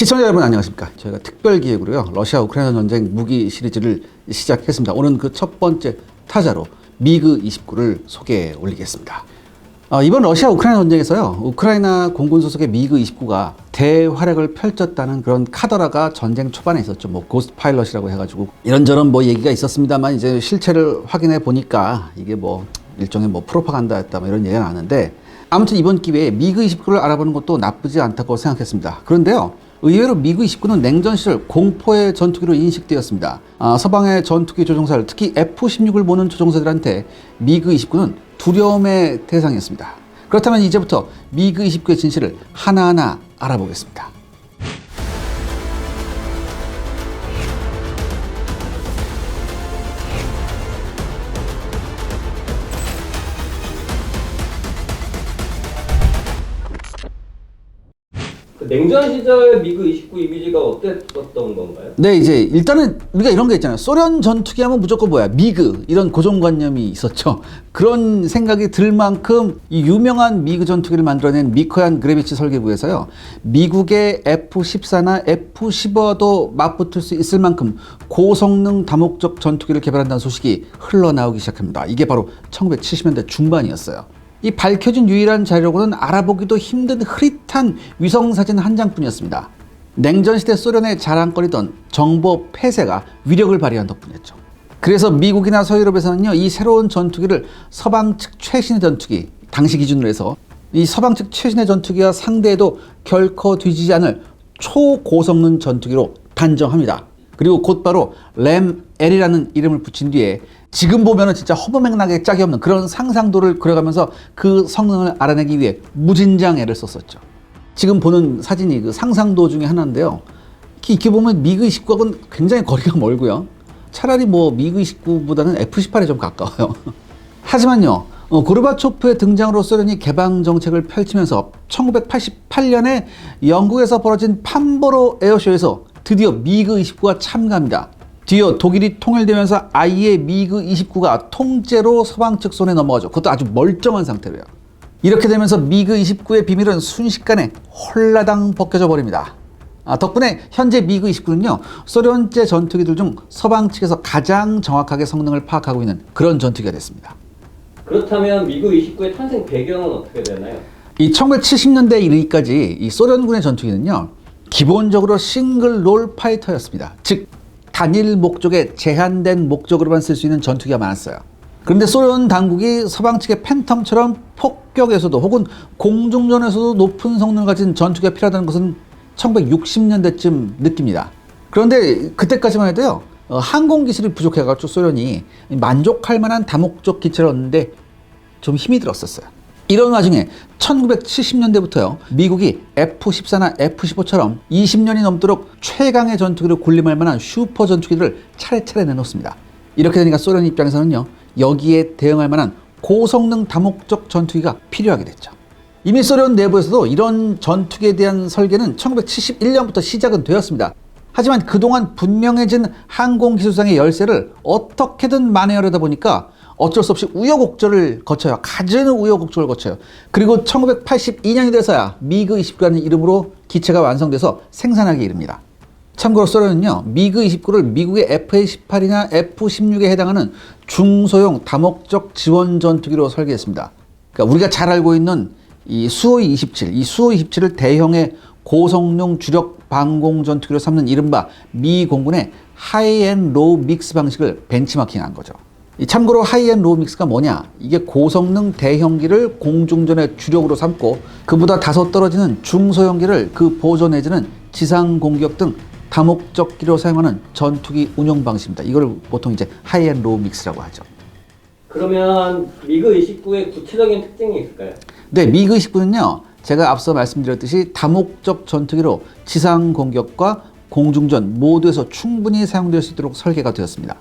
시청자 여러분 안녕하십니까. 저희가 특별기획으로요 러시아 우크라이나 전쟁 무기 시리즈를 시작했습니다. 오늘은 그 첫 번째 타자로 미그 29를 소개해 올리겠습니다. 이번 러시아 우크라이나 전쟁에서요 우크라이나 공군 소속의 미그 29가 대활약을 펼쳤다는 그런 카더라가 전쟁 초반에 있었죠. 뭐 고스트 파일럿이라고 해가지고 이런저런 뭐 얘기가 있었습니다만 이제 실체를 확인해 보니까 이게 뭐 일종의 뭐 프로파간다였다 뭐 이런 얘기가 나왔는데, 아무튼 이번 기회에 미그 29를 알아보는 것도 나쁘지 않다고 생각했습니다. 그런데요 의외로 미그 29는 냉전 시절 공포의 전투기로 인식되었습니다. 서방의 전투기 조종사들, 특히 F-16을 보는 조종사들한테 미그 29는 두려움의 대상이었습니다. 그렇다면 이제부터 미그 29의 진실을 하나하나 알아보겠습니다. 냉전 시절 미그 29 이미지가 어땠었던 건가요? 네, 이제 일단은 우리가 이런 게 있잖아요. 소련 전투기 하면 무조건 뭐야? 미그, 이런 고정관념이 있었죠. 그런 생각이 들 만큼 이 유명한 미그 전투기를 만들어낸 미코얀 그레비치 설계부에서요 미국의 F-14나 F-15와도 맞붙을 수 있을 만큼 고성능 다목적 전투기를 개발한다는 소식이 흘러나오기 시작합니다. 이게 바로 1970년대 중반이었어요. 이 밝혀진 유일한 자료로는 알아보기도 힘든 흐릿한 위성사진 한 장뿐이었습니다. 냉전시대 소련의 자랑거리던 정보 폐쇄가 위력을 발휘한 덕분이었죠. 그래서 미국이나 서유럽에서는요 이 새로운 전투기를 서방 측 최신의 전투기, 당시 기준으로 해서 이 서방 측 최신의 전투기와 상대해도 결코 뒤지지 않을 초고성능 전투기로 단정합니다. 그리고 곧바로 램L이라는 이름을 붙인 뒤에 지금 보면은 진짜 허무맹랑하게 짝이 없는 그런 상상도를 그려가면서 그 성능을 알아내기 위해 무진장 애를 썼었죠. 지금 보는 사진이 그 상상도 중에 하나인데요. 이렇게 보면 미그 29하고는 굉장히 거리가 멀고요. 차라리 뭐 미그 29보다는 F-18에 좀 가까워요. 하지만요, 고르바초프의 등장으로 소련이 개방 정책을 펼치면서 1988년에 영국에서 벌어진 판보로 에어쇼에서 드디어 미그 29가 참가합니다. 뒤이어 독일이 통일되면서 아예 미그 29가 통째로 서방 측 손에 넘어가죠. 그것도 아주 멀쩡한 상태로요. 이렇게 되면서 미그 29의 비밀은 순식간에 홀라당 벗겨져 버립니다. 덕분에 현재 미그 29는요 소련제 전투기들 중 서방 측에서 가장 정확하게 성능을 파악하고 있는 그런 전투기가 됐습니다. 그렇다면 미그 29의 탄생 배경은 어떻게 되나요? 이 1970년대에 이르기까지 이 소련군의 전투기는요 기본적으로 싱글 롤 파이터였습니다. 즉 단일 목적에 제한된 목적으로만 쓸 수 있는 전투기가 많았어요. 그런데 소련 당국이 서방 측의 팬텀처럼 폭격에서도 혹은 공중전에서도 높은 성능을 가진 전투기가 필요하다는 것은 1960년대쯤 느낍니다. 그런데 그때까지만 해도요 항공 기술이 부족해가지고 소련이 만족할 만한 다목적 기체를 얻는데 좀 힘이 들었었어요. 이런 와중에 1970년대부터요 미국이 F-14나 F-15처럼 20년이 넘도록 최강의 전투기를 군림할 만한 슈퍼 전투기들을 차례차례 내놓습니다. 이렇게 되니까 소련 입장에서는요 여기에 대응할 만한 고성능 다목적 전투기가 필요하게 됐죠. 이미 소련 내부에서도 이런 전투기에 대한 설계는 1971년부터 시작은 되었습니다. 하지만 그동안 분명해진 항공기술상의 열쇠를 어떻게든 만회하려다 보니까 어쩔 수 없이 우여곡절을 거쳐요. 갖은 우여곡절을 거쳐요. 그리고 1982년이 돼서야 미그 29라는 이름으로 기체가 완성돼서 생산하기 이릅니다. 참고로 소련은요 미그 29를 미국의 F-18이나 F-16에 해당하는 중소형 다목적 지원 전투기로 설계했습니다. 그러니까 우리가 잘 알고 있는 이 수호이 27, 이 수호이 27을 대형의 고성능 주력 방공 전투기로 삼는 이른바 미 공군의 하이 앤 로우 믹스 방식을 벤치마킹한 거죠. 참고로 하이 앤 로우 믹스가 뭐냐? 이게 고성능 대형기를 공중전의 주력으로 삼고 그보다 다소 떨어지는 중소형기를 그 보존해주는 지상 공격 등 다목적기로 사용하는 전투기 운용 방식입니다. 이걸 보통 이제 하이 앤 로우 믹스라고 하죠. 그러면 미그 29의 구체적인 특징이 있을까요? 네, 미그 29는요 제가 앞서 말씀드렸듯이 다목적 전투기로 지상 공격과 공중전 모두에서 충분히 사용될 수 있도록 설계가 되었습니다.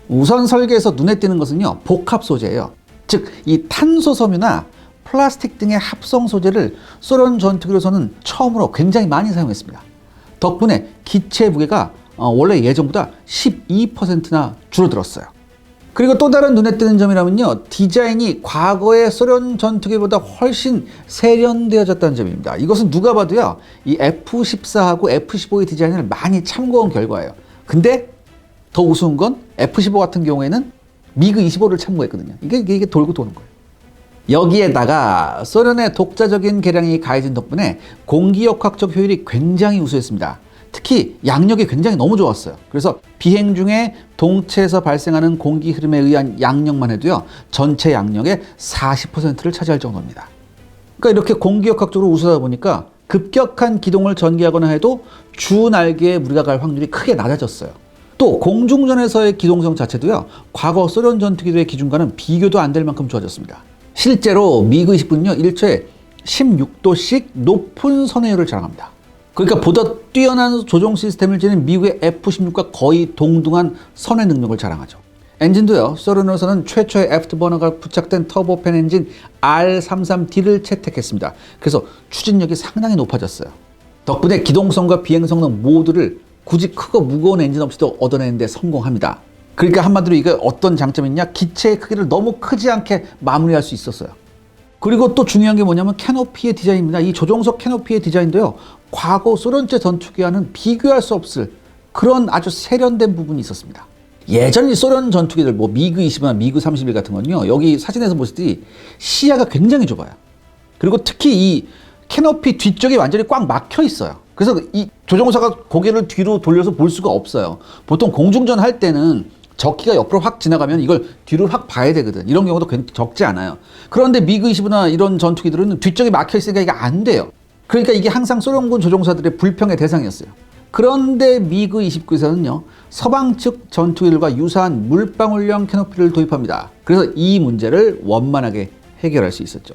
우선 설계에서 눈에 띄는 것은요 복합 소재예요. 즉 이 탄소 섬유나 플라스틱 등의 합성 소재를 소련 전투기로서는 처음으로 굉장히 많이 사용했습니다. 덕분에 기체 무게가 원래 예전보다 12%나 줄어들었어요. 그리고 또 다른 눈에 띄는 점이라면요. 디자인이 과거의 소련 전투기보다 훨씬 세련되어졌다는 점입니다. 이것은 누가 봐도요. 이 F-14하고 F-15의 디자인을 많이 참고한 결과예요. 근데 더 우스운 건 F-15 같은 경우에는 미그 25를 참고했거든요. 이게 돌고 도는 거예요. 여기에다가 소련의 독자적인 개량이 가해진 덕분에 공기역학적 효율이 굉장히 우수했습니다. 특히 양력이 굉장히 너무 좋았어요. 그래서 비행 중에 동체에서 발생하는 공기 흐름에 의한 양력만 해도요. 전체 양력의 40%를 차지할 정도입니다. 그러니까 이렇게 공기역학적으로 우수하다 보니까 급격한 기동을 전개하거나 해도 주 날개에 무리가 갈 확률이 크게 낮아졌어요. 또 공중전에서의 기동성 자체도요. 과거 소련 전투기들의 기준과는 비교도 안 될 만큼 좋아졌습니다. 실제로 미그 29는요. 1초에 16도씩 높은 선회율을 자랑합니다. 그러니까 보다 뛰어난 조종 시스템을 지닌 미국의 F-16과 거의 동등한 선회 능력을 자랑하죠. 엔진도요. 소련으로서는 최초의 애프터버너가 부착된 터보팬 엔진 R33D를 채택했습니다. 그래서 추진력이 상당히 높아졌어요. 덕분에 기동성과 비행 성능 모두를 굳이 크고 무거운 엔진 없이도 얻어내는 데 성공합니다. 그러니까 한마디로 이게 어떤 장점이 있냐? 기체의 크기를 너무 크지 않게 마무리할 수 있었어요. 그리고 또 중요한 게 뭐냐면 캐노피의 디자인입니다. 이 조종석 캐노피의 디자인도요. 과거 소련제 전투기와는 비교할 수 없을 그런 아주 세련된 부분이 있었습니다. 예전 이 소련 전투기들 뭐 미그 20이나 미그 31 같은 건요. 여기 사진에서 보시듯이 시야가 굉장히 좁아요. 그리고 특히 이 캐노피 뒤쪽이 완전히 꽉 막혀 있어요. 그래서 이 조종사가 고개를 뒤로 돌려서 볼 수가 없어요. 보통 공중전 할 때는 적기가 옆으로 확 지나가면 이걸 뒤로 확 봐야 되거든. 이런 경우도 적지 않아요. 그런데 미그 20이나 이런 전투기들은 뒤쪽이 막혀 있으니까 이게 안 돼요. 그러니까 이게 항상 소련군 조종사들의 불평의 대상이었어요. 그런데 미그 29에서는요. 서방 측 전투기들과 유사한 물방울형 캐노피를 도입합니다. 그래서 이 문제를 원만하게 해결할 수 있었죠.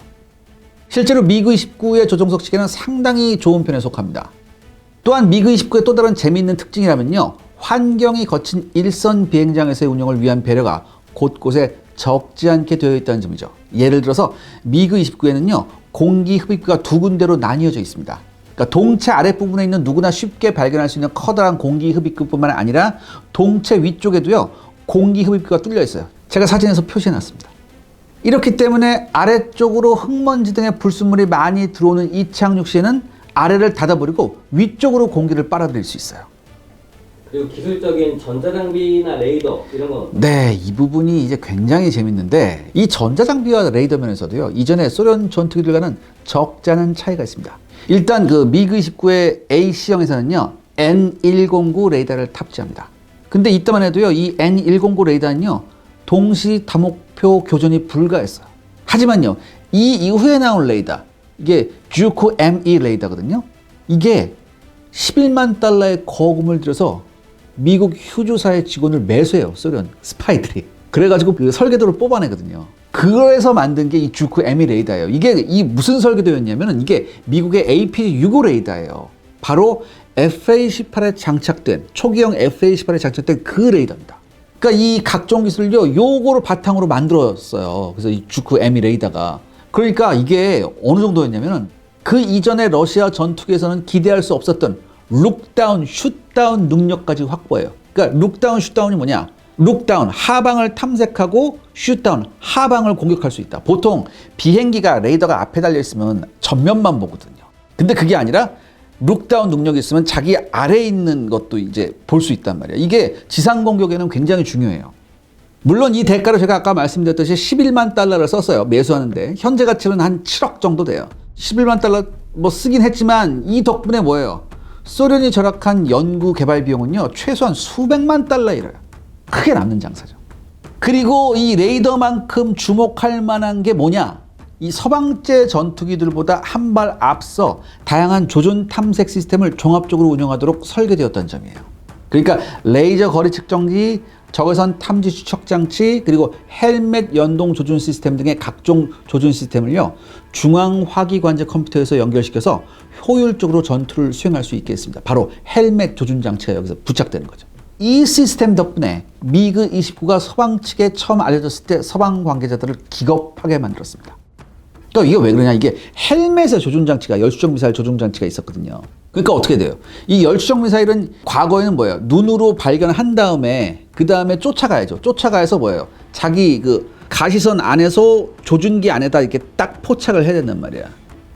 실제로 미그 29의 조종석 시계는 상당히 좋은 편에 속합니다. 또한 미그 29의 또 다른 재미있는 특징이라면요. 환경이 거친 일선 비행장에서의 운영을 위한 배려가 곳곳에 적지 않게 되어 있다는 점이죠. 예를 들어서 미그 29에는요. 공기 흡입구가 두 군데로 나뉘어져 있습니다. 그러니까 동체 아랫부분에 있는 누구나 쉽게 발견할 수 있는 커다란 공기 흡입구뿐만 아니라 동체 위쪽에도요. 공기 흡입구가 뚫려 있어요. 제가 사진에서 표시해 놨습니다. 이렇기 때문에 아래쪽으로 흙먼지 등의 불순물이 많이 들어오는 이착륙 시에는 아래를 닫아버리고 위쪽으로 공기를 빨아들일 수 있어요. 그리고 기술적인 전자장비나 레이더 이런 건 네, 이 부분이 이제 굉장히 재밌는데 이 전자장비와 레이더 면에서도요. 이전에 소련 전투기들과는 적지 않은 차이가 있습니다. 일단 그 미그 29의 AC형에서는요. N109 레이더를 탑재합니다. 근데 이때만 해도요. 이 N109 레이더는요. 동시 다목표 교전이 불가했어요. 하지만요. 이 이후에 나온 레이더 이게 주코 ME 레이더거든요. 이게 11만 달러의 거금을 들여서 미국 휴조사의 직원을 매수해요. 소련 스파이들이. 그래가지고 그 설계도를 뽑아내거든요. 그래서 만든 게 이 주코 ME 레이더예요. 이게 이 무슨 설계도였냐면은 이게 미국의 AP-65 레이더예요. 바로 FA-18에 장착된 초기형 FA-18에 장착된 그 레이더입니다. 그러니까 이 각종 기술을요, 요거를 바탕으로 만들었어요. 그래서 이 주코 ME 레이더가. 그러니까 이게 어느 정도였냐면은 그 이전에 러시아 전투기에서는 기대할 수 없었던 룩다운, 슛다운 능력까지 확보해요. 그러니까 룩다운, 슛다운이 뭐냐? 룩다운, 하방을 탐색하고 슛다운, 하방을 공격할 수 있다. 보통 비행기가 레이더가 앞에 달려있으면 전면만 보거든요. 근데 그게 아니라 룩다운 능력이 있으면 자기 아래에 있는 것도 이제 볼 수 있단 말이에요. 이게 지상 공격에는 굉장히 중요해요. 물론 이 대가로 제가 아까 말씀드렸듯이 11만 달러를 썼어요. 매수하는데. 현재 가치는 한 7억 정도 돼요. 11만 달러 뭐 쓰긴 했지만 이 덕분에 뭐예요? 소련이 절약한 연구 개발 비용은요. 최소한 수백만 달러에 이르러요. 크게 남는 장사죠. 그리고 이 레이더만큼 주목할 만한 게 뭐냐? 이 서방제 전투기들보다 한 발 앞서 다양한 조준 탐색 시스템을 종합적으로 운영하도록 설계되었다는 점이에요. 그러니까 레이저 거리 측정기, 적외선 탐지 추적 장치, 그리고 헬멧 연동 조준 시스템 등의 각종 조준 시스템을요. 중앙 화기 관제 컴퓨터에서 연결시켜서 효율적으로 전투를 수행할 수 있게 했습니다. 바로 헬멧 조준 장치가 여기서 부착되는 거죠. 이 시스템 덕분에 미그 29가 서방 측에 처음 알려졌을 때 서방 관계자들을 기겁하게 만들었습니다. 또 이게 왜 그러냐? 이게 헬멧의 조준 장치가 열추적 미사일 조준 장치가 있었거든요. 그러니까 어떻게 돼요? 이 열추적 미사일은 과거에는 뭐예요? 눈으로 발견한 다음에 그 다음에 쫓아가야죠. 쫓아가서 뭐예요? 자기 그 가시선 안에서 조준기 안에다 이렇게 딱 포착을 해야 된단 말이야.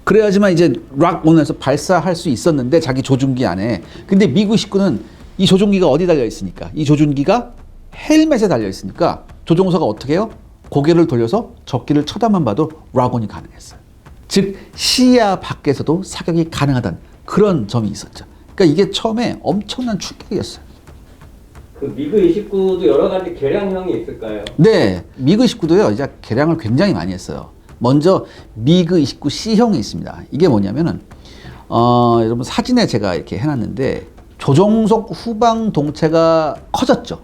그래야지만 이제 락온에서 발사할 수 있었는데 자기 조준기 안에. 근데 미국 19는 이 조준기가 어디 달려 있으니까? 이 조준기가 헬멧에 달려 있으니까 조종사가 어떻게 해요? 고개를 돌려서 적기를 쳐다만 봐도 락온이 가능했어요. 즉 시야 밖에서도 사격이 가능하다는 그런 점이 있었죠. 그러니까 이게 처음에 엄청난 충격이었어요. 그 미그 29도 여러 가지 개량형이 있을까요? 네, 미그 29도요. 이제 개량을 굉장히 많이 했어요. 먼저 미그 29 C형이 있습니다. 이게 뭐냐면은 여러분 사진에 제가 이렇게 해놨는데 조종석 후방 동체가 커졌죠.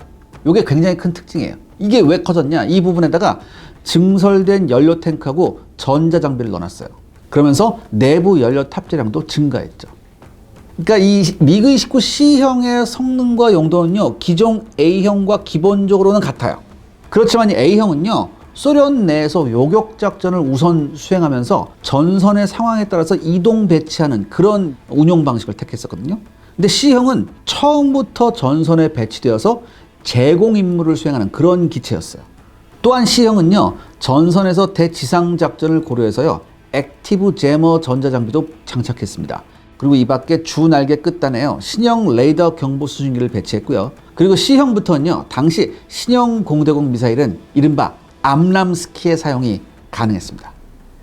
이게 굉장히 큰 특징이에요. 이게 왜 커졌냐? 이 부분에다가 증설된 연료 탱크하고 전자 장비를 넣어놨어요. 그러면서 내부 연료 탑재량도 증가했죠. 그러니까 이 미그 29 C형의 성능과 용도는요, 기존 A형과 기본적으로는 같아요. 그렇지만 이 A형은요, 소련 내에서 요격 작전을 우선 수행하면서 전선의 상황에 따라서 이동 배치하는 그런 운용 방식을 택했었거든요. 근데 C형은 처음부터 전선에 배치되어서 제공 임무를 수행하는 그런 기체였어요. 또한 C형은요, 전선에서 대지상 작전을 고려해서요, 액티브 제머 전자장비도 장착했습니다. 그리고 이 밖에 주 날개 끝단에요, 신형 레이더 경보 수신기를 배치했고요. 그리고 C형부터는요, 당시 신형 공대공 미사일은 이른바 암람스키의 사용이 가능했습니다.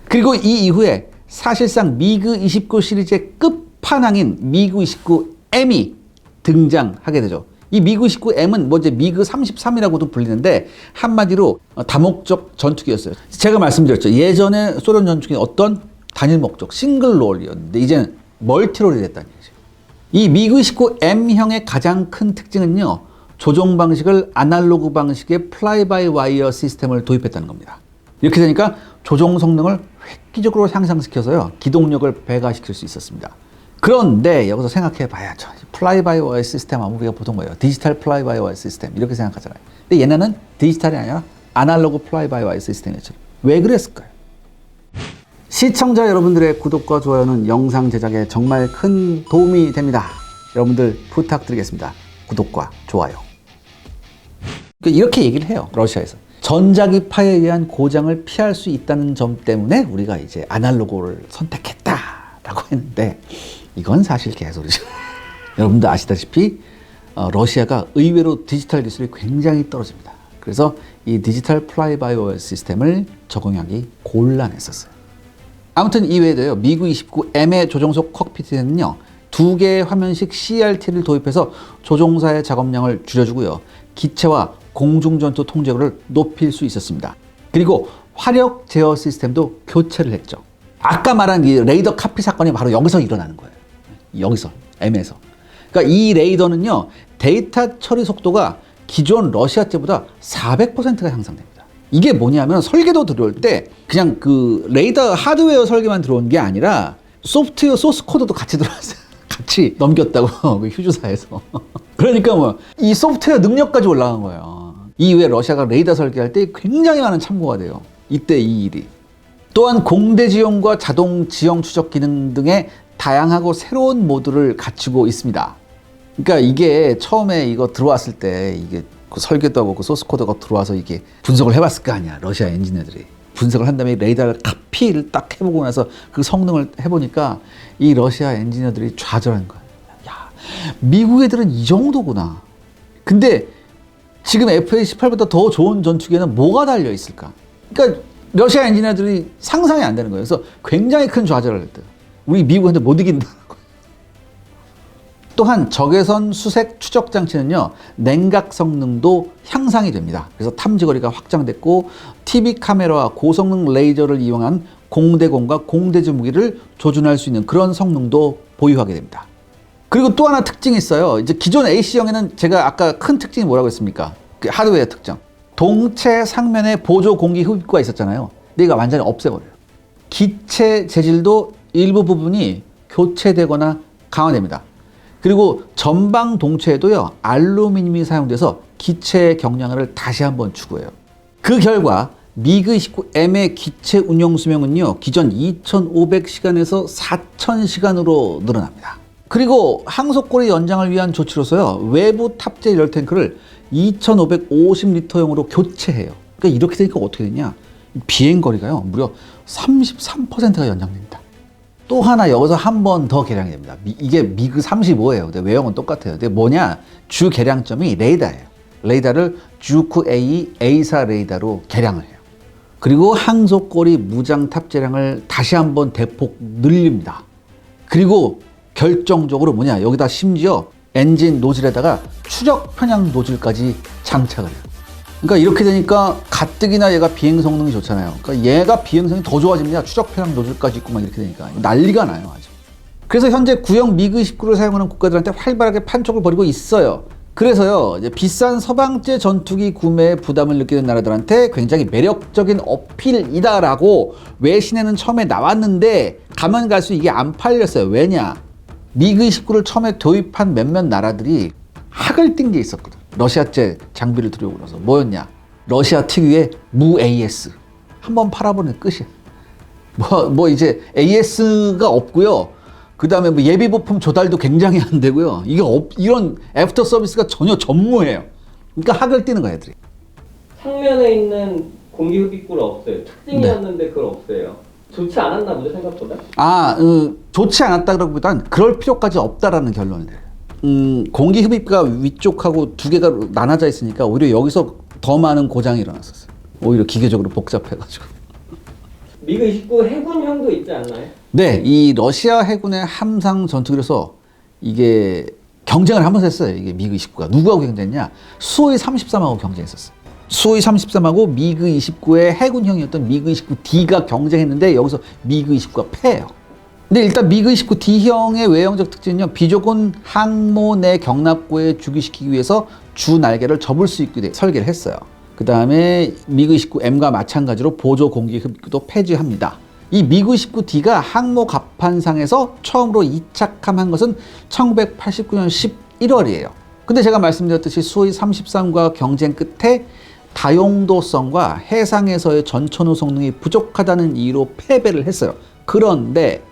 그리고 이 이후에 사실상 미그 29 시리즈의 끝판왕인 미그 29M이 등장하게 되죠. 이 미그 29M은 뭐 이제 미그 33이라고도 불리는데 한마디로 다목적 전투기였어요. 제가 말씀드렸죠. 예전에 소련 전투기는 어떤 단일 목적, 싱글 롤이었는데 이제는 멀티롤이 됐다는 얘기죠. 이 미그 29M형의 가장 큰 특징은요, 조종 방식을 아날로그 방식의 플라이 바이 와이어 시스템을 도입했다는 겁니다. 이렇게 되니까 조종 성능을 획기적으로 향상시켜서요, 기동력을 배가시킬 수 있었습니다. 그런데 여기서 생각해 봐야죠. 플라이 바이 와이어 시스템 하면 우리가 보통 뭐예요? 디지털 플라이 바이 와이어 시스템 이렇게 생각하잖아요. 근데 얘네는 디지털이 아니라 아날로그 플라이 바이 와이어 시스템이었죠. 왜 그랬을까요? 시청자 여러분들의 구독과 좋아요는 영상 제작에 정말 큰 도움이 됩니다. 여러분들 부탁드리겠습니다. 구독과 좋아요. 이렇게 얘기를 해요. 러시아에서. 전자기파에 의한 고장을 피할 수 있다는 점 때문에 우리가 이제 아날로그를 선택했다라고 했는데 이건 사실 개소리죠. 여러분도 아시다시피 러시아가 의외로 디지털 기술이 굉장히 떨어집니다. 그래서 이 디지털 플라이 바이 와이어 시스템을 적용하기 곤란했었어요. 아무튼 이외에도요, 미그 29M의 조종석 콕피트에는요, 2개의 화면식 CRT를 도입해서 조종사의 작업량을 줄여주고요, 기체와 공중전투 통제력을 높일 수 있었습니다. 그리고 화력 제어 시스템도 교체를 했죠. 아까 말한 이 레이더 카피 사건이 바로 여기서 일어나는 거예요. 여기서, M에서. 그러니까 이 레이더는요, 데이터 처리 속도가 기존 러시아제보다 400%가 향상됩니다. 이게 뭐냐면 설계도 들어올 때 그냥 그 레이더 하드웨어 설계만 들어온 게 아니라 소프트웨어 소스 코드도 같이 들어왔어요. 같이 넘겼다고 그 휴즈사에서. 그러니까 뭐 이 소프트웨어 능력까지 올라간 거예요. 이후에 러시아가 레이더 설계할 때 굉장히 많은 참고가 돼요. 이때 이 일이. 또한 공대 지형과 자동 지형 추적 기능 등의 다양하고 새로운 모드를 갖추고 있습니다. 그러니까 이게 처음에 이거 들어왔을 때 이게 그 설계도 하고 그 소스 코드가 들어와서 이게 분석을 해봤을 거 아니야. 러시아 엔지니어들이. 분석을 한 다음에 레이더 카피를 딱 해보고 나서 그 성능을 해보니까 이 러시아 엔지니어들이 좌절한 거야. 야, 미국 애들은 이 정도구나. 근데 지금 FA-18보다 더 좋은 전투기에는 뭐가 달려 있을까? 그러니까 러시아 엔지니어들이 상상이 안 되는 거예요. 그래서 굉장히 큰 좌절을 했대요. 우리 미국한테 못 이긴다는 거예요. 또한 적외선 수색 추적 장치는요, 냉각 성능도 향상이 됩니다. 그래서 탐지거리가 확장됐고 TV 카메라와 고성능 레이저를 이용한 공대공과 공대지 무기를 조준할 수 있는 그런 성능도 보유하게 됩니다. 그리고 또 하나 특징이 있어요. 이제 기존 AC형에는 제가 아까 큰 특징이 뭐라고 했습니까? 그 하드웨어 특징. 동체 상면에 보조 공기 흡입구가 있었잖아요. 근데 이거 완전히 없애버려요. 기체 재질도 일부 부분이 교체되거나 강화됩니다. 그리고 전방 동체에도요, 알루미늄이 사용돼서 기체의 경량을 다시 한번 추구해요. 그 결과 미그 29M의 기체 운영 수명은요, 기존 2,500시간에서 4,000시간으로 늘어납니다. 그리고 항속고리 연장을 위한 조치로서요, 외부 탑재 연료 탱크를 2,550리터용으로 교체해요. 그러니까 그러니까 이렇게 되니까 어떻게 되냐? 비행거리가요, 무려 33%가 연장됩니다. 또 하나 여기서 한 번 더 개량이 됩니다. 이게 미그 35예요. 근데 외형은 똑같아요. 근데 뭐냐? 주 개량점이 레이더예요. 레이더를 주크 A, A사 레이더로 개량을 해요. 그리고 항속거리 무장 탑재량을 다시 한번 대폭 늘립니다. 그리고 결정적으로 뭐냐? 여기다 심지어 엔진 노즐에다가 추적 편향 노즐까지 장착을 해요. 그러니까 이렇게 되니까 가뜩이나 얘가 비행 성능이 좋잖아요. 그러니까 얘가 비행 성능이 더 좋아집니다. 추적 편향 노즐까지 있고 막 이렇게 되니까 난리가 나요, 아주. 그래서 현재 구형 미그 29를 사용하는 국가들한테 활발하게 판촉을 벌이고 있어요. 그래서요, 이제 비싼 서방제 전투기 구매에 부담을 느끼는 나라들한테 굉장히 매력적인 어필이다라고 외신에는 처음에 나왔는데 가면 갈수록 이게 안 팔렸어요. 왜냐? 미그 29를 처음에 도입한 몇몇 나라들이 학을 띈 게 있었거든. 러시아제 장비를 들여오고 나서 뭐였냐? 러시아 특유의 무 AS 한번 팔아버리면 끝이야. 뭐 이제 AS가 없고요. 그 다음에 뭐 예비 부품 조달도 굉장히 안 되고요. 이게 이런 애프터 서비스가 전혀 전무해요. 그러니까 학을 띄는 거야, 애들이. 상면에 있는 공기 흡입구가 없어요. 특징이었는데 그걸 없애요. 좋지 않았나 보죠, 생각보다. 좋지 않았다 그러기보단 그럴 필요까지 없다라는 결론을 내요. 공기 흡입구가 위쪽하고 두 개가 나눠져 있으니까 오히려 여기서 더 많은 고장이 일어났었어요. 오히려 기계적으로 복잡해가지고. 미그 29 해군형도 있지 않나요? 네, 이 러시아 해군의 함상 전투기로서 이게 경쟁을 한번 했어요. 이게 미그 29가 누구하고 경쟁했냐? 수호이 33하고 경쟁했었어요. 수호이 33하고 미그 29의 해군형이었던 미그 29D가 경쟁했는데 여기서 미그 29가 패해요. 근데 일단 미그 29D형의 외형적 특징은요, 비조건 항모 내 경납고에 주기시키기 위해서 주 날개를 접을 수 있게 설계를 했어요. 그 다음에 미그 29M과 마찬가지로 보조 공기 흡입구도 폐지합니다. 이 미그 29D가 항모 갑판상에서 처음으로 이착함한 것은 1989년 11월이에요. 근데 제가 말씀드렸듯이 수호이 33과 경쟁 끝에 다용도성과 해상에서의 전천후 성능이 부족하다는 이유로 패배를 했어요. 그런데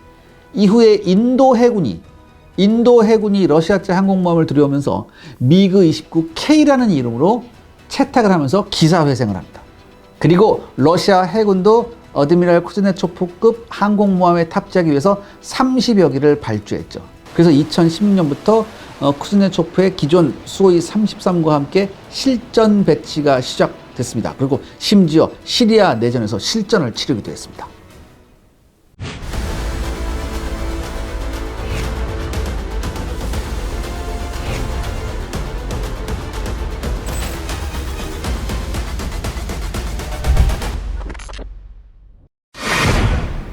이후에 인도 해군이 러시아제 항공모함을 들여오면서 미그 29K라는 이름으로 채택을 하면서 기사회생을 합니다. 그리고 러시아 해군도 어드미랄 쿠즈네초프급 항공모함에 탑재하기 위해서 30여 기를 발주했죠. 그래서 2016년부터 쿠즈네초프의 기존 수호이 33과 함께 실전 배치가 시작됐습니다. 그리고 심지어 시리아 내전에서 실전을 치르기도 했습니다.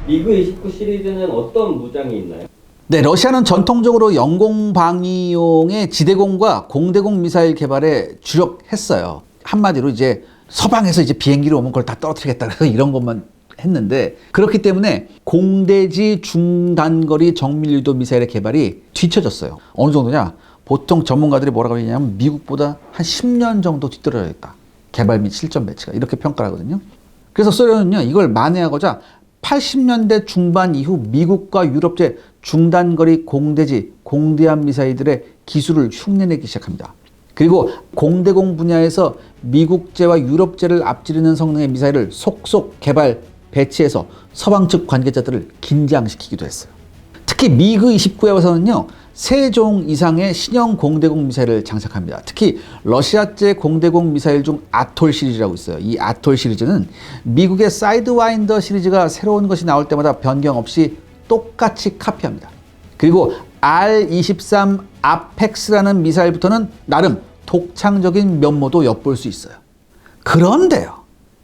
미그 29 시리즈는 어떤 무장이 있나요? 네, 러시아는 전통적으로 영공방위용의 지대공과 공대공 미사일 개발에 주력했어요. 한마디로 이제 서방에서 이제 비행기로 오면 그걸 다 떨어뜨리겠다 그래서 이런 것만 했는데, 그렇기 때문에 공대지 중단거리 정밀유도 미사일의 개발이 뒤처졌어요. 어느 정도냐? 보통 전문가들이 뭐라고 하냐면 미국보다 한 10년 정도 뒤떨어져 있다. 개발 및 실전 배치가 이렇게 평가를 하거든요. 그래서 소련은요, 이걸 만회하고자 80년대 중반 이후 미국과 유럽제 중단거리 공대지, 공대함 미사일들의 기술을 흉내내기 시작합니다. 그리고 공대공 분야에서 미국제와 유럽제를 앞지르는 성능의 미사일을 속속 개발, 배치해서 서방 측 관계자들을 긴장시키기도 했어요. 특히 미그 29에 와서는요, 3종 이상의 신형 공대공 미사일을 장착합니다. 특히 러시아제 공대공 미사일 중 아톨 시리즈라고 있어요. 이 아톨 시리즈는 미국의 사이드와인더 시리즈가 새로운 것이 나올 때마다 변경 없이 똑같이 카피합니다. 그리고 R-23 아펙스라는 미사일부터는 나름 독창적인 면모도 엿볼 수 있어요. 그런데요,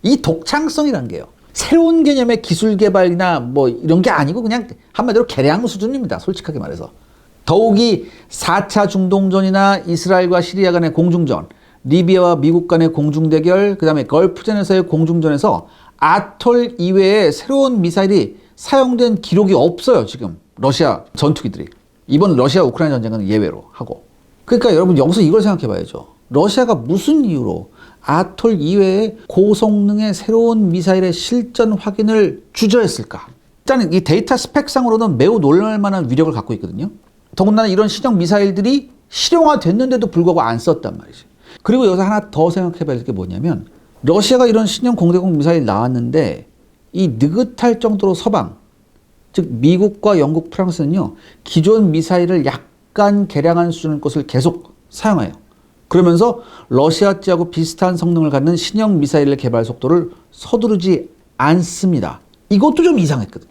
이 독창성이란 게요, 새로운 개념의 기술 개발이나 뭐 이런 게 아니고 그냥 한마디로 개량 수준입니다. 솔직하게 말해서. 더욱이 4차 중동전이나 이스라엘과 시리아 간의 공중전, 리비아와 미국 간의 공중대결, 그 다음에 걸프전에서의 공중전에서 아톨 이외에 새로운 미사일이 사용된 기록이 없어요. 지금 러시아 전투기들이. 이번 러시아 우크라이나 전쟁은 예외로 하고. 그러니까 여러분 여기서 이걸 생각해 봐야죠. 러시아가 무슨 이유로 아톨 이외에 고성능의 새로운 미사일의 실전 확인을 주저했을까? 일단 이 데이터 스펙상으로는 매우 놀랄만한 위력을 갖고 있거든요. 더군다나 이런 신형 미사일들이 실용화됐는데도 불구하고 안 썼단 말이죠. 그리고 여기서 하나 더 생각해 봐야 될 게 뭐냐면, 러시아가 이런 신형 공대공 미사일 나왔는데 이 느긋할 정도로 서방, 즉 미국과 영국, 프랑스는요 기존 미사일을 약간 개량한 수준의 것을 계속 사용해요. 그러면서 러시아제하고 비슷한 성능을 갖는 신형 미사일의 개발 속도를 서두르지 않습니다. 이것도 좀 이상했거든요.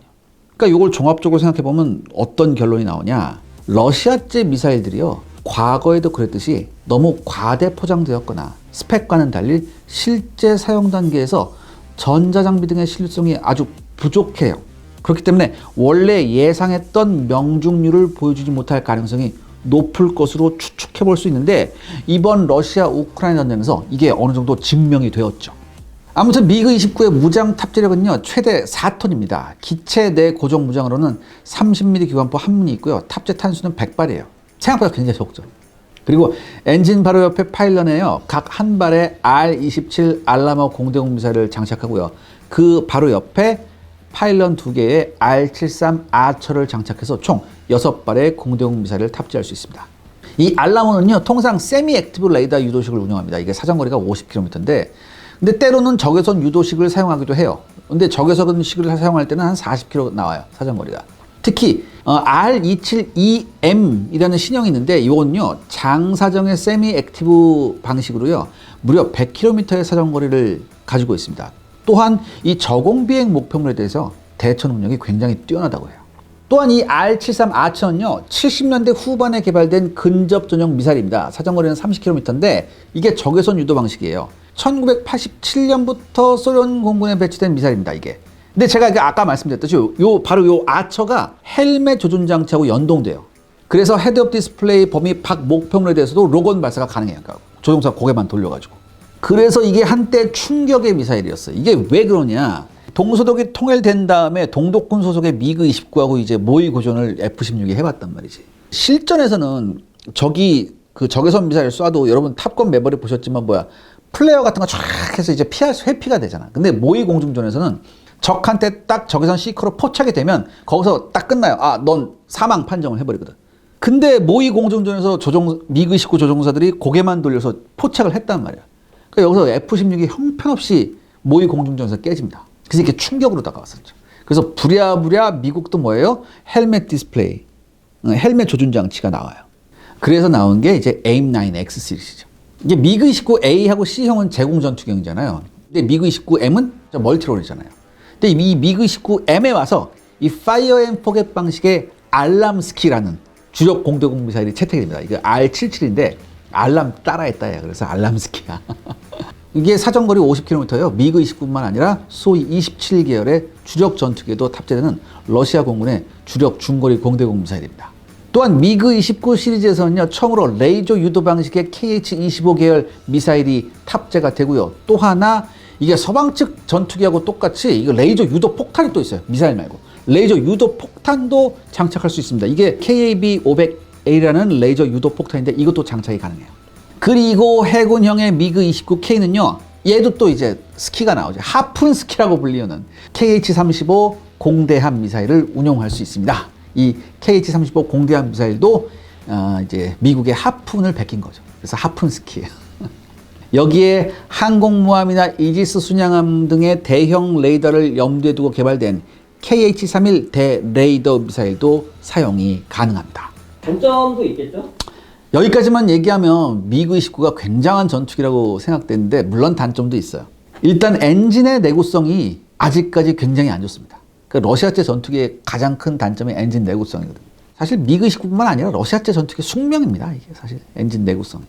그러니까 이걸 종합적으로 생각해 보면 어떤 결론이 나오냐? 러시아제 미사일들이요 과거에도 그랬듯이 너무 과대 포장되었거나 스펙과는 달리 실제 사용 단계에서 전자장비 등의 신뢰성이 아주 부족해요. 그렇기 때문에 원래 예상했던 명중률을 보여주지 못할 가능성이 높을 것으로 추측해 볼 수 있는데 이번 러시아 우크라이나 전쟁에서 이게 어느 정도 증명이 되었죠. 아무튼 미그 29의 무장 탑재력은요 최대 4톤입니다. 기체 내 고정 무장으로는 30mm 기관포 한 문이 있고요. 탑재 탄수는 100발이에요. 생각보다 굉장히 적죠. 그리고 엔진 바로 옆에 파일런에요 각 한 발에 R-27 알라마 공대공 미사일을 장착하고요. 그 바로 옆에 파일런 2개의 R-73 아처를 장착해서 총 6발의 공대공 미사일을 탑재할 수 있습니다. 이 알라모는요 통상 세미 액티브 레이더 유도식을 운영합니다. 이게 사정거리가 50km인데 근데 때로는 적외선 유도식을 사용하기도 해요. 근데 적외선식을 사용할 때는 한 40km 나와요. 사정거리가. 특히 R272M이라는 신형이 있는데 이건요 장사정의 세미 액티브 방식으로요 무려 100km의 사정거리를 가지고 있습니다. 또한 이 저공비행 목표물에 대해서 대처 능력이 굉장히 뛰어나다고 해요. 또한 이 R-73 아처는요 70년대 후반에 개발된 근접 전용 미사일입니다. 사정거리는 30km인데 이게 적외선 유도 방식이에요. 1987년부터 소련 공군에 배치된 미사일입니다. 이게. 근데 제가 아까 말씀드렸듯이 바로 요 아처가 헬멧 조준 장치하고 연동돼요. 그래서 헤드업 디스플레이 범위 밖 목표물에 대해서도 로건 발사가 가능해요. 그러니까 조종사 고개만 돌려가지고. 그래서 이게 한때 충격의 미사일이었어요. 이게 왜 그러냐? 동서독이 통일된 다음에 동독군 소속의 미그 29하고 이제 모의 고전을 F-16이 해봤단 말이지. 실전에서는 적이 그 적외선 미사일 쏴도 여러분 탑건 매버릭 보셨지만 플레어 같은 거 쫙 해서 이제 회피가 되잖아. 근데 모의 공중전에서는 적한테 딱 적외선 시커로 포착이 되면 거기서 딱 끝나요. 아, 넌 사망 판정을 해버리거든. 근데 모의 공중전에서 미그 29 조종사들이 고개만 돌려서 포착을 했단 말이야. 그러니까 여기서 F-16이 형편없이 모의 공중전에서 깨집니다. 그래서 이렇게 충격으로 다가왔었죠. 그래서 부랴부랴 미국도 뭐예요? 헬멧 디스플레이, 헬멧 조준 장치가 나와요. 그래서 나온 게 이제 AIM-9X 시리즈죠. 이게 미그 29A하고 C형은 제공 전투기형이잖아요. 근데 미그 29M은 멀티롤이잖아요. 근데 이 미그 29M에 와서 이 파이어 앤 포겟 방식의 알람스키라는 주력 공대공 미사일이 채택이 됩니다. 이거 R77인데 알람 따라했다. 그래서 알람스키야. 이게 사정거리 50km예요. 미그 29뿐만 아니라 소위 27계열의 주력 전투기에도 탑재되는 러시아 공군의 주력 중거리 공대공 미사일입니다. 또한 미그 29 시리즈에서는요, 처음으로 레이저 유도 방식의 KH-25 계열 미사일이 탑재가 되고요. 또 하나 이게 서방 측 전투기하고 똑같이 이거 레이저 유도 폭탄이 또 있어요. 미사일 말고. 레이저 유도 폭탄도 장착할 수 있습니다. 이게 KAB-500A라는 레이저 유도 폭탄인데 이것도 장착이 가능해요. 그리고 해군형의 미그 29K는요, 얘도 또 이제 스키가 나오죠. 하푼 스키라고 불리는 KH-35 공대함 미사일을 운용할 수 있습니다. 이 KH-35 공대함 미사일도 이제 미국의 하푼을 베낀 거죠. 그래서 하푼 스키예요. 여기에 항공모함이나 이지스 순양함 등의 대형 레이더를 염두에 두고 개발된 KH-31 대레이더 미사일도 사용이 가능합니다. 단점도 있겠죠? 여기까지만 얘기하면 미그 29가 굉장한 전투기라고 생각되는데 물론 단점도 있어요. 일단 엔진의 내구성이 아직까지 굉장히 안 좋습니다. 그러니까 러시아제 전투기의 가장 큰 단점이 엔진 내구성이거든요. 사실 미그 29뿐만 아니라 러시아제 전투기 숙명입니다. 이게 사실 엔진 내구성.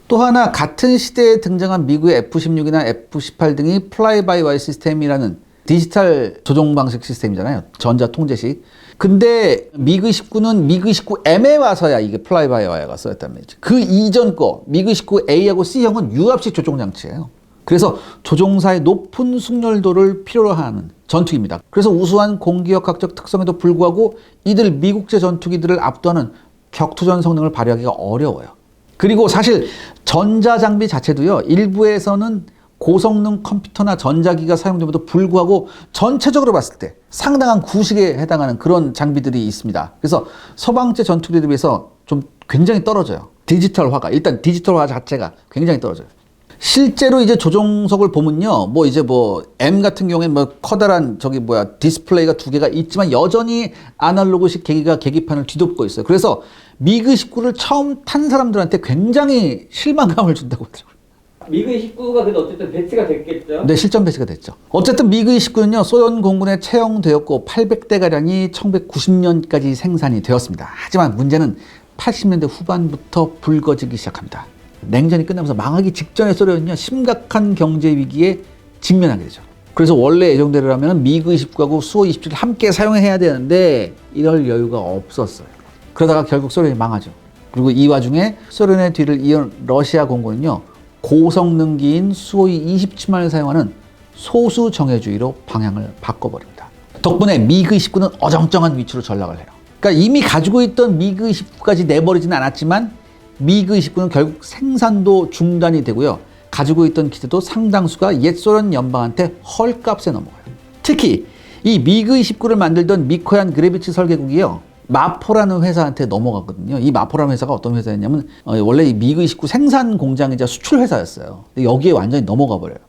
또 하나 같은 시대에 등장한 미국의 F-16이나 F-18 등이 플라이-바이-와이 시스템이라는 디지털 조종 방식 시스템이잖아요. 전자 통제식. 근데 미그 29는 미그 29M에 와서야 이게 플라이-바이-와이가 쓰였단 말이죠. 그 이전 거 미그 29A하고 C형은 유압식 조종 장치예요. 그래서 조종사의 높은 숙련도를 필요로 하는 전투기입니다. 그래서 우수한 공기역학적 특성에도 불구하고 이들 미국제 전투기들을 압도하는 격투전 성능을 발휘하기가 어려워요. 그리고 사실 전자장비 자체도요, 일부에서는 고성능 컴퓨터나 전자기가 사용됨에도 불구하고 전체적으로 봤을 때 상당한 구식에 해당하는 그런 장비들이 있습니다. 그래서 서방제 전투기들에 비해서 좀 굉장히 떨어져요. 디지털화가, 일단 디지털화 자체가 굉장히 떨어져요. 실제로 이제 조종석을 보면요. 뭐 이제 뭐 M 같은 경우에는 뭐 커다란 디스플레이가 두 개가 있지만 여전히 아날로그식 계기판을 뒤덮고 있어요. 그래서 미그 19를 처음 탄 사람들한테 굉장히 실망감을 준다고 하더라고요. 미그 29가 그래도 어쨌든 배치가 됐겠죠? 네, 실전 배치가 됐죠. 어쨌든 미그 29는요, 소련 공군에 채용되었고 800대가량이 1990년까지 생산이 되었습니다. 하지만 문제는 80년대 후반부터 붉어지기 시작합니다. 냉전이 끝나면서 망하기 직전의 소련은요, 심각한 경제 위기에 직면하게 되죠. 그래서 원래 예정대로라면 미그 29하고 수호 27을 함께 사용해야 되는데 이럴 여유가 없었어요. 그러다가 결국 소련이 망하죠. 그리고 이 와중에 소련의 뒤를 이은 러시아 공군은요, 고성능기인 수호이 27만을 사용하는 소수 정예주의로 방향을 바꿔버립니다. 덕분에 미그 29는 어정쩡한 위치로 전락을 해요. 그러니까 이미 가지고 있던 미그 29까지 내버리지는 않았지만 미그 29는 결국 생산도 중단이 되고요. 가지고 있던 기체도 상당수가 옛 소련 연방한테 헐값에 넘어가요. 특히 이 미그 29를 만들던 미코얀 그레비치 설계국이요, 마포라는 회사한테 넘어갔거든요. 이 마포라는 회사가 어떤 회사였냐면 원래 이 미그 29 생산 공장이자 수출 회사였어요. 근데 여기에 완전히 넘어가 버려요.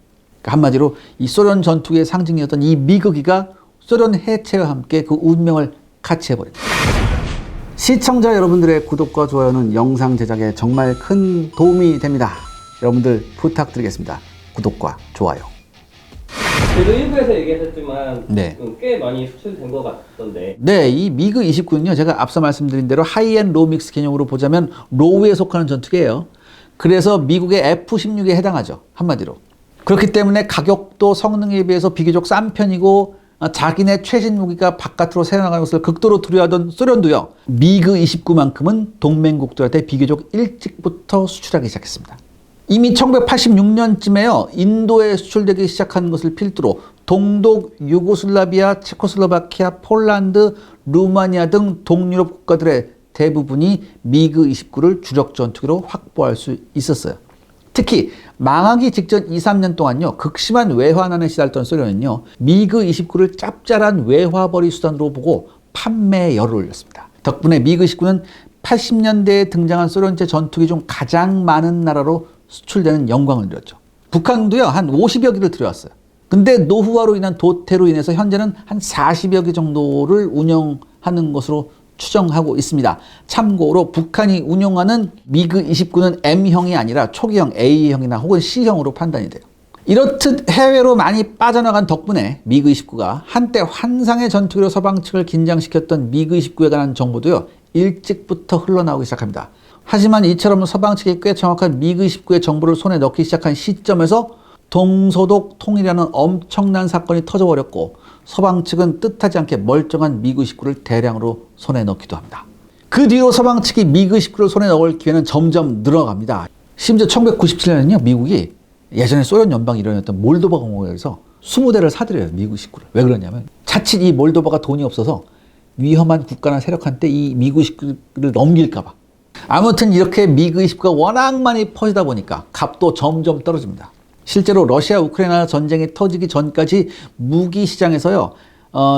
그러니까 한마디로 이 소련 전투기의 상징이었던 이 미그기가 소련 해체와 함께 그 운명을 같이 해버립니다. 시청자 여러분들의 구독과 좋아요는 영상 제작에 정말 큰 도움이 됩니다. 여러분들 부탁드리겠습니다. 구독과 좋아요. 그래도 일부에서 얘기하셨지만 네. 꽤 많이 수출된 것 같던데. 네, 이 미그 29는요, 제가 앞서 말씀드린 대로 하이엔드 로우 믹스 개념으로 보자면 로우에 속하는 전투기예요. 그래서 미국의 F-16에 해당하죠. 한마디로. 그렇기 때문에 가격도 성능에 비해서 비교적 싼 편이고 자기네 최신 무기가 바깥으로 새어나가는 것을 극도로 두려워하던 소련도요, 미그 29만큼은 동맹국들한테 비교적 일찍부터 수출하기 시작했습니다. 이미 1986년쯤에요, 인도에 수출되기 시작한 것을 필두로 동독, 유고슬라비아, 체코슬로바키아, 폴란드, 루마니아 등 동유럽 국가들의 대부분이 미그 29를 주력 전투기로 확보할 수 있었어요. 특히 망하기 직전 2, 3년 동안요, 극심한 외환난에 시달렸던 소련은요, 미그 29를 짭짤한 외화벌이 수단으로 보고 판매에 열을 올렸습니다. 덕분에 미그 19는 80년대에 등장한 소련제 전투기 중 가장 많은 나라로 수출되는 영광을 누렸죠. 북한도요, 한 50여 기를 들여왔어요. 근데 노후화로 인한 도태로 인해서 현재는 한 40여 기 정도를 운영하는 것으로 추정하고 있습니다. 참고로 북한이 운용하는 미그 29는 M형이 아니라 초기형 A형이나 혹은 C형으로 판단이 돼요. 이렇듯 해외로 많이 빠져나간 덕분에 미그 29가 한때 환상의 전투기로 서방 측을 긴장시켰던 미그 29에 관한 정보도요, 일찍부터 흘러나오기 시작합니다. 하지만 이처럼 서방 측이 꽤 정확한 미그 29의 정보를 손에 넣기 시작한 시점에서 동서독 통일이라는 엄청난 사건이 터져버렸고 서방 측은 뜻하지 않게 멀쩡한 미그 19를 대량으로 손에 넣기도 합니다. 그 뒤로 서방 측이 미그 19를 손에 넣을 기회는 점점 늘어갑니다. 심지어 1997년에는요, 미국이 예전에 소련 연방이 일원이었던 몰도바 공화국에서 20대를 사들여요, 미그 19를. 왜 그러냐면 자칫 이 몰도바가 돈이 없어서 위험한 국가나 세력한테 이 미그 19를 넘길까봐. 아무튼 이렇게 미그 29가 워낙 많이 퍼지다 보니까 값도 점점 떨어집니다. 실제로 러시아 우크라이나 전쟁이 터지기 전까지 무기 시장에서요,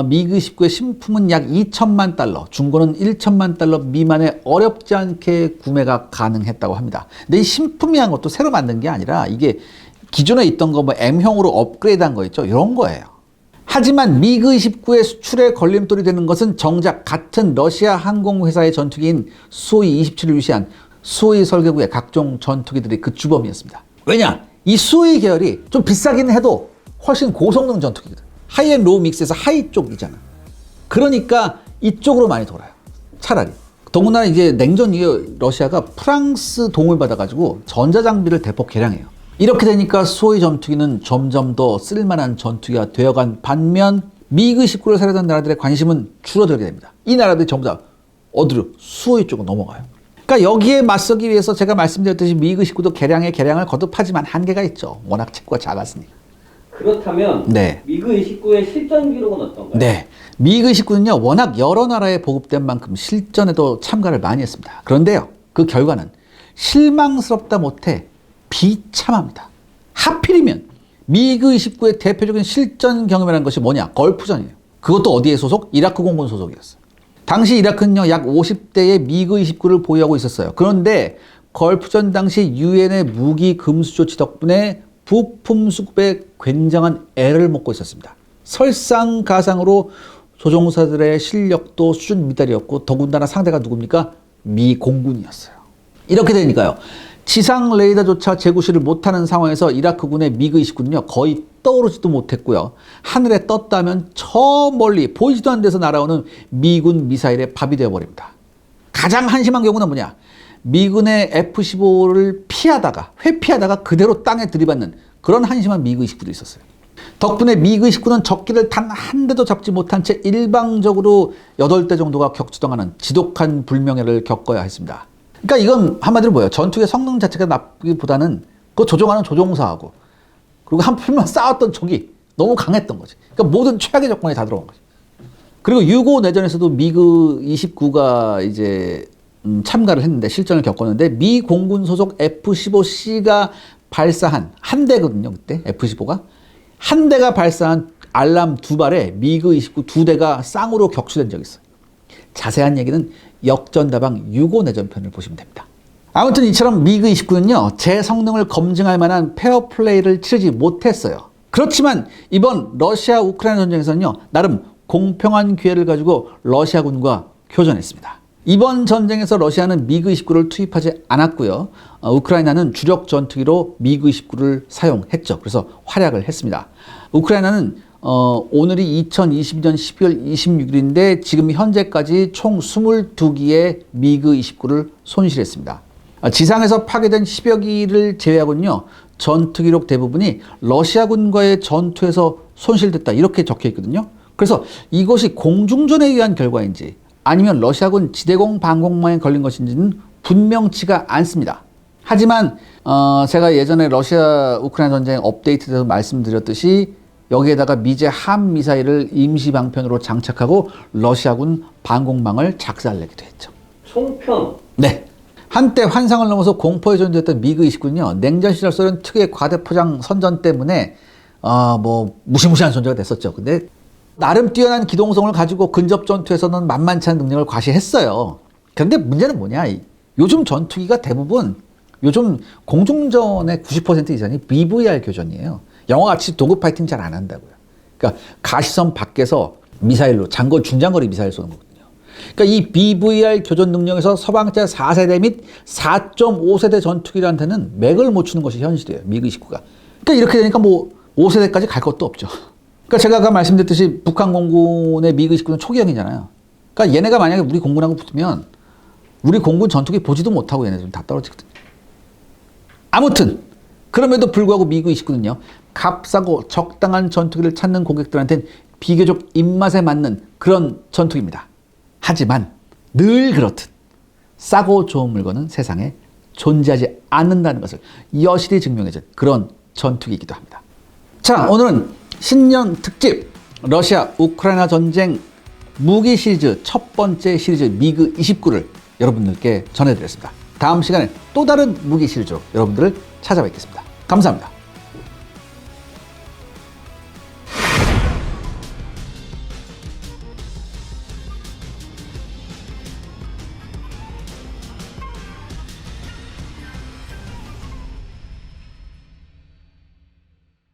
미그 19의 신품은 약 2천만 달러, 중고는 1천만 달러 미만의 어렵지 않게 구매가 가능했다고 합니다. 근데 이 신품이란 것도 새로 만든 게 아니라 이게 기존에 있던 거 뭐 M형으로 업그레이드한 거 있죠, 이런 거예요. 하지만 미그 29의 수출에 걸림돌이 되는 것은 정작 같은 러시아 항공회사의 전투기인 수호이 27을 위시한 수호이 설계국의 각종 전투기들이 그 주범이었습니다. 왜냐? 이 수호이 계열이 좀 비싸긴 해도 훨씬 고성능 전투기거든. 하이엔드 로우 믹스에서 하이 쪽이잖아. 그러니까 이쪽으로 많이 돌아요, 차라리. 더구나 이제 냉전 이후 러시아가 프랑스 도움을 받아가지고 전자장비를 대폭 개량해요. 이렇게 되니까 수호이 전투기는 점점 더 쓸만한 전투기가 되어간 반면 미그 19를 사려던 나라들의 관심은 줄어들게 됩니다. 이 나라들이 전부 다 어디로? 수호이 쪽으로 넘어가요. 그러니까 여기에 맞서기 위해서 제가 말씀드렸듯이 미그 19도 개량에 개량을 거듭하지만 한계가 있죠. 워낙 체구가 작았으니까. 그렇다면 네. 미그 29의 실전 기록은 어떤가요? 네. 미그 19는요, 워낙 여러 나라에 보급된 만큼 실전에도 참가를 많이 했습니다. 그런데요, 그 결과는 실망스럽다 못해 비참합니다. 하필이면 미그 29의 대표적인 실전 경험이라는 것이 뭐냐? 걸프전이에요. 그것도 어디에 소속? 이라크 공군 소속이었어요. 당시 이라크는요, 약 50대의 미그 29를 보유하고 있었어요. 그런데 걸프전 당시 유엔의 무기 금수 조치 덕분에 부품 수급에 굉장한 애를 먹고 있었습니다. 설상가상으로 조종사들의 실력도 수준 미달이었고 더군다나 상대가 누굽니까? 미 공군이었어요. 이렇게 되니까요. 지상 레이더조차 제구시를 못하는 상황에서 이라크군의 미그 29는요. 거의 떠오르지도 못했고요. 하늘에 떴다면 저 멀리 보이지도 않는 데서 날아오는 미군 미사일의 밥이 되어버립니다. 가장 한심한 경우는 뭐냐? 미군의 F-15를 회피하다가 그대로 땅에 들이받는 그런 한심한 미그 29도 있었어요. 덕분에 미그 29는 적기를 단 한 대도 잡지 못한 채 일방적으로 8대 정도가 격추당하는 지독한 불명예를 겪어야 했습니다. 그러니까 이건 한마디로 뭐예요? 전투의 성능 자체가 나쁘기보다는 그 조종하는 조종사하고 그리고 한풀만 싸웠던 적이 너무 강했던 거지. 그러니까 모든 최악의 조건이 다 들어간 거지. 그리고 유고 내전에서도 미그 29가 이제 참가를 했는데 실전을 겪었는데 미 공군 소속 F-15C가 발사한 한 대거든요. 그때 F-15가 한 대가 발사한 알람 2발에 미그 29 2대가 쌍으로 격추된 적이 있어요. 자세한 얘기는 역전다방 유고 내전편을 보시면 됩니다. 아무튼 이처럼 미그 29는요. 제 성능을 검증할 만한 페어플레이를 치르지 못했어요. 그렇지만 이번 러시아 우크라이나 전쟁에서는요. 나름 공평한 기회를 가지고 러시아군과 교전했습니다. 이번 전쟁에서 러시아는 미그 29를 투입하지 않았고요. 우크라이나는 주력 전투기로 미그 29를 사용했죠. 그래서 활약을 했습니다. 우크라이나는 오늘이 2022년 12월 26일인데 지금 현재까지 총 22기의 미그 29를 손실했습니다. 지상에서 파괴된 10여 기를 제외하고는요. 전투 기록 대부분이 러시아군과의 전투에서 손실됐다 이렇게 적혀 있거든요. 그래서 이것이 공중전에 의한 결과인지 아니면 러시아군 지대공 방공망에 걸린 것인지는 분명치가 않습니다. 하지만 제가 예전에 러시아 우크라이나 전쟁 업데이트에서 말씀드렸듯이 여기에다가 미제 함 미사일을 임시 방편으로 장착하고 러시아군 방공망을 작살내기도 했죠. 총평. 네. 한때 환상을 넘어서 공포의 존재였던 미그 29는요. 냉전 시절 소련 특유의 과대포장 선전 때문에 무시무시한 존재가 됐었죠. 근데 나름 뛰어난 기동성을 가지고 근접 전투에서는 만만치 않은 능력을 과시했어요. 그런데 문제는 뭐냐? 요즘 전투기가 대부분 요즘 공중전의 90% 이상이 BVR 교전이에요. 영화같이 도구 파이팅 잘 안 한다고요. 그러니까 가시선 밖에서 미사일로 중장거리 미사일 쏘는 거거든요. 그러니까 이 BVR 교전 능력에서 서방제 4세대 및 4.5세대 전투기한테는 맥을 못 추는 것이 현실이에요. 미그 29가. 그러니까 이렇게 되니까 5세대까지 갈 것도 없죠. 그러니까 제가 아까 말씀드렸듯이 북한 공군의 미그 29는 초기형이잖아요. 그러니까 얘네가 만약에 우리 공군하고 붙으면 우리 공군 전투기 보지도 못하고 얘네들은 다 떨어지거든요. 아무튼 그럼에도 불구하고 미그 29는요. 값싸고 적당한 전투기를 찾는 고객들한테는 비교적 입맛에 맞는 그런 전투기입니다. 하지만 늘 그렇듯 싸고 좋은 물건은 세상에 존재하지 않는다는 것을 여실히 증명해준 그런 전투기이기도 합니다. 자, 오늘은 신년 특집 러시아 우크라이나 전쟁 무기 시리즈 첫 번째 시리즈 미그 29를 여러분들께 전해드렸습니다. 다음 시간에 또 다른 무기 시리즈로 여러분들을 찾아뵙겠습니다. 감사합니다.